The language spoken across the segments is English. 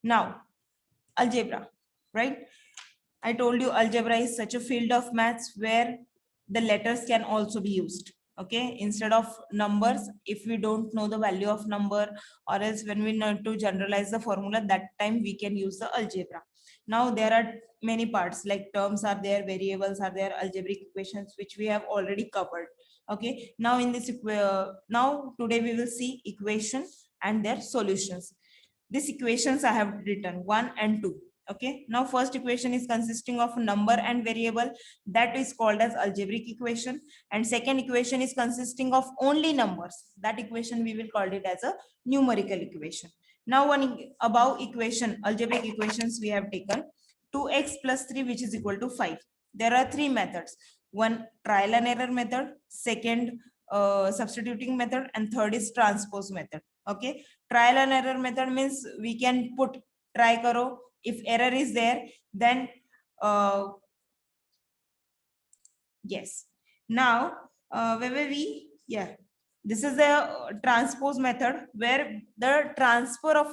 Now algebra, right? I told you algebra is such a field of maths where the letters can also be used. Okay, instead of numbers, if we don't know the value of number, or else when we need to generalize the formula, that time we can use the algebra. Now there are many parts, like terms are there, variables are there, algebraic equations, which we have already covered. Okay, now in this now today we will see equation and their solutions. These equations I have written 1 and 2. Okay, now first equation is consisting of number and variable, that is called as algebraic equation. And second equation is consisting of only numbers, that equation we will call it as a numerical equation. Now one above equation, algebraic equations, we have taken 2x plus 3 which is equal to 5. There are three methods: one trial and error method, second substituting method, and third is transpose method. Okay, trial and error method means we can put try karo, if error is there then yes. Now where were we? Yeah, this is the transpose method where the transfer of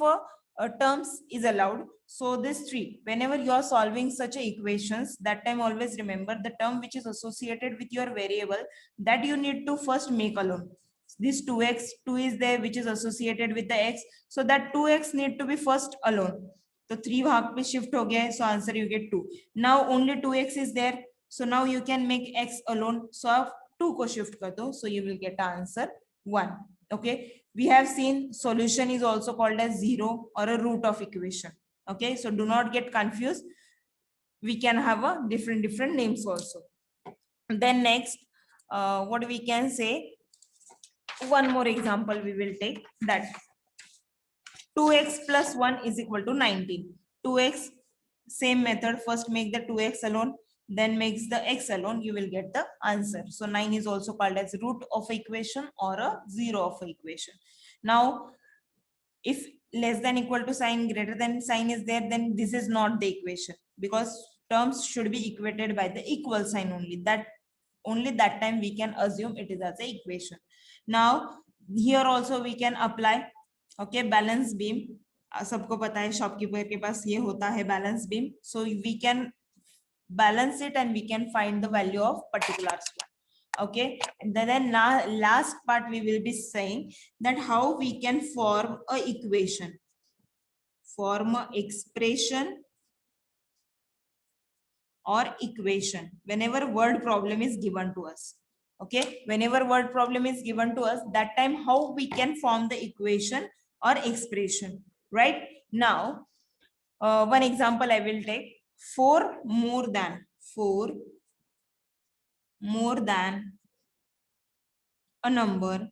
a terms is allowed. So this three, whenever you are solving such a equations, that time always remember the term which is associated with your variable, that you need to first make alone. This 2x, 2 is there which is associated with the x, so that 2x need to be first alone. So 3 भाग पे shift हो गया है, so answer you get 2. Now only 2x is there, so now you can make x alone, so आप 2 को shift कर दो, so you will get answer 1. Okay, we have seen solution is also called as zero or a root of equation. Okay, so do not get confused, we can have a different names also. Then next what we can say, one more example we will take, that 2x plus 1 is equal to 19. 2x, same method, first make the 2x alone, then makes the x alone, you will get the answer. So 9 is also called as root of equation or a zero of equation. Now if less than equal to sign, greater than sign is there, then this is not the equation, because terms should be equated by the equal sign only. That only that time we can assume it is as a equation. Now here also we can apply. Okay, balance beam, सबको पता है shopkeeper के पास ये होता है balance beam, so we can balance it and we can find the value of particular one. Okay, and then last part we will be saying that how we can form a equation, form a expression or equation whenever word problem is given to us. Okay, whenever word problem is given to us, that time how we can form the equation or expression. Right now one example I will take. 4 more than a number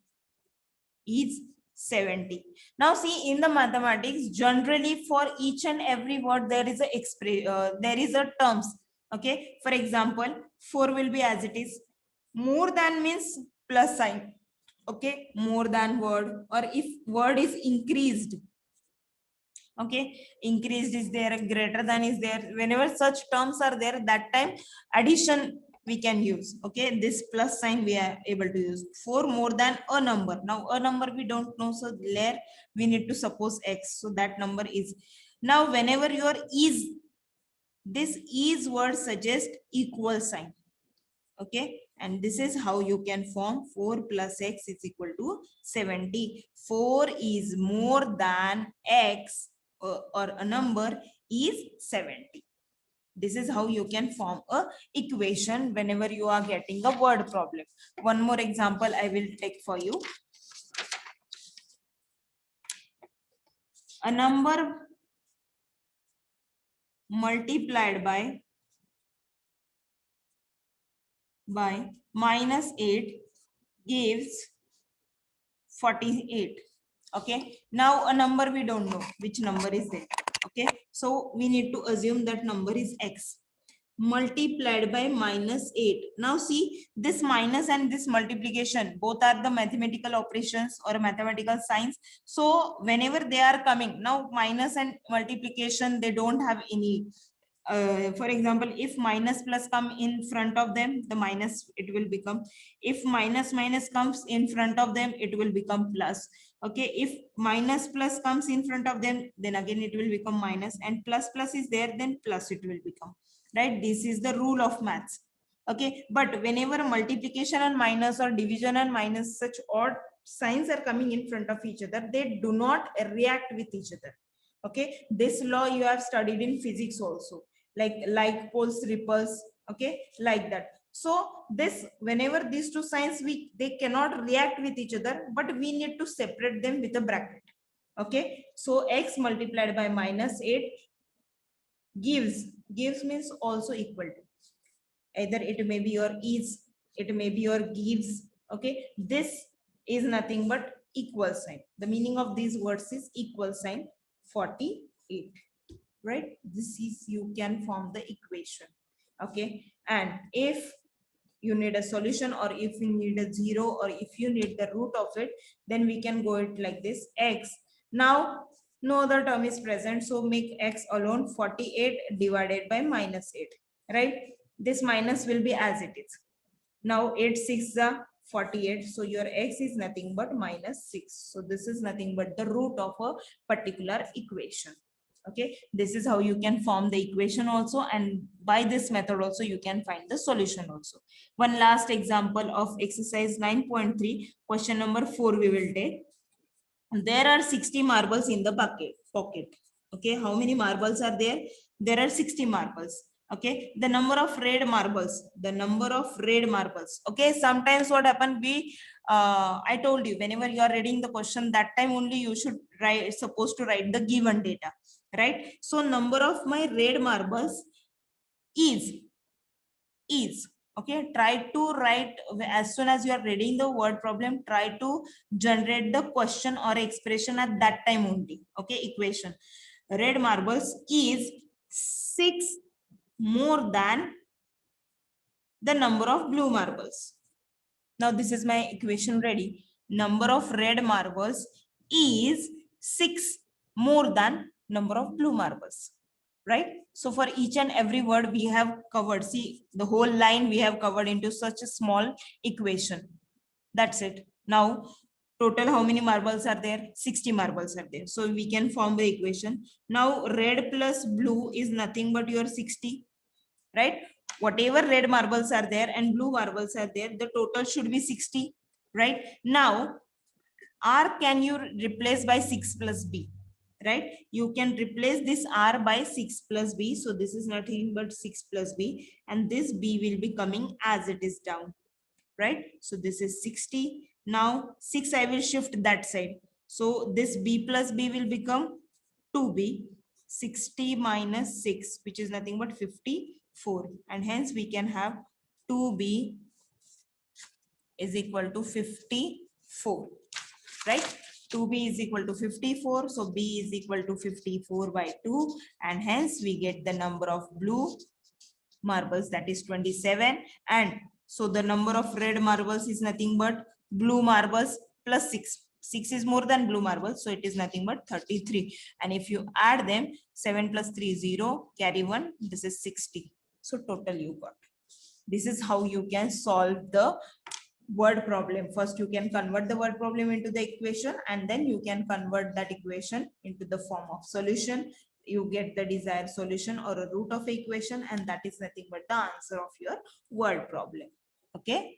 is 70. Now see, in the mathematics, generally for each and every word there is a terms. Okay, for example 4 will be as it is, more than means plus sign. Okay, more than word, or if word is increased, okay, increased is there, greater than is there, whenever such terms are there, that time addition we can use. Okay, this plus sign we are able to use for more than a number. Now a number we don't know, so there we need to suppose x, so that number is. Now whenever your is, this is word suggests equal sign. Okay, and this is how you can form 4 plus x is equal to 70. 4 is more than x, or a number is 70. This is how you can form a equation whenever you are getting a word problem. One more example I will take for you. A number multiplied by minus 8 gives 48. Okay, now a number we don't know which number is there. Okay, so we need to assume that number is x multiplied by minus 8. Now see, this minus and this multiplication both are the mathematical operations or mathematical signs. So whenever they are coming, now minus and multiplication, they don't have any for example, if minus plus come in front of them, the minus it will become. If minus minus comes in front of them, it will become plus. Okay, if minus plus comes in front of them, then again it will become minus, and plus plus is there, then plus it will become, right? This is the rule of maths. Okay, but whenever multiplication and minus or division and minus, such odd signs are coming in front of each other, they do not react with each other. Okay, this law you have studied in physics also, like poles repulse. Okay, like that. So this, whenever these two signs, they cannot react with each other, but we need to separate them with a bracket. Okay, so x multiplied by minus 8 gives means also equal to, either it may be your is, it may be your gives. Okay, this is nothing but equal sign. The meaning of these words is equal sign 48, right? This is, you can form the equation. Okay, and if you need a solution, or if you need a zero, or if you need the root of it, then we can go it like this: x, now no other term is present, so make x alone 48 divided by minus 8, right? This minus will be as it is. Now 8 6 is 48, so your x is nothing but minus 6. So this is nothing but the root of a particular equation. Okay, this is how you can form the equation also, and by this method also you can find the solution also. One last example of exercise 9.3, question number 4 we will take. There are 60 marbles in the pocket. Okay, how many marbles are there? There are 60 marbles. Okay, the number of red marbles, okay, sometimes what happen, we I told you, whenever you are reading the question, that time only you should write, supposed to write the given data, right? So number of my red marbles is okay, try to write as soon as you are reading the word problem, try to generate the question or expression at that time only. Okay, equation: red marbles is 6 more than the number of blue marbles. Now this is my equation ready. Number of red marbles is 6 more than number of blue marbles, right? So for each and every word we have covered, see the whole line we have covered into such a small equation. That's it. Now total how many marbles are there? 60 marbles are there. So we can form the equation. Now red plus blue is nothing but your 60, right? Whatever red marbles are there and blue marbles are there, the total should be 60, right? Now R can you replace by 6 plus B, right? You can replace this R by 6 plus B. So this is nothing but 6 plus B, and this B will be coming as it is down, right? So this is 60. Now 6 I will shift that side. So this B plus B will become 2B. 60 minus 6, which is nothing but 54. And hence we can have 2B is equal to 54, right? 2B is equal to 54. So B is equal to 54 by 2. And hence we get the number of blue marbles, that is 27. And so the number of red marbles is nothing but blue marbles plus 6. 6 is more than blue marbles, so it is nothing but 33. And if you add them, 7 plus 3 is 0, carry 1, this is 60. So total you got. This is how you can solve the word problem. First you can convert the word problem into the equation, and then you can convert that equation into the form of solution. You get the desired solution or a root of equation, and that is nothing but the answer of your word problem. Okay.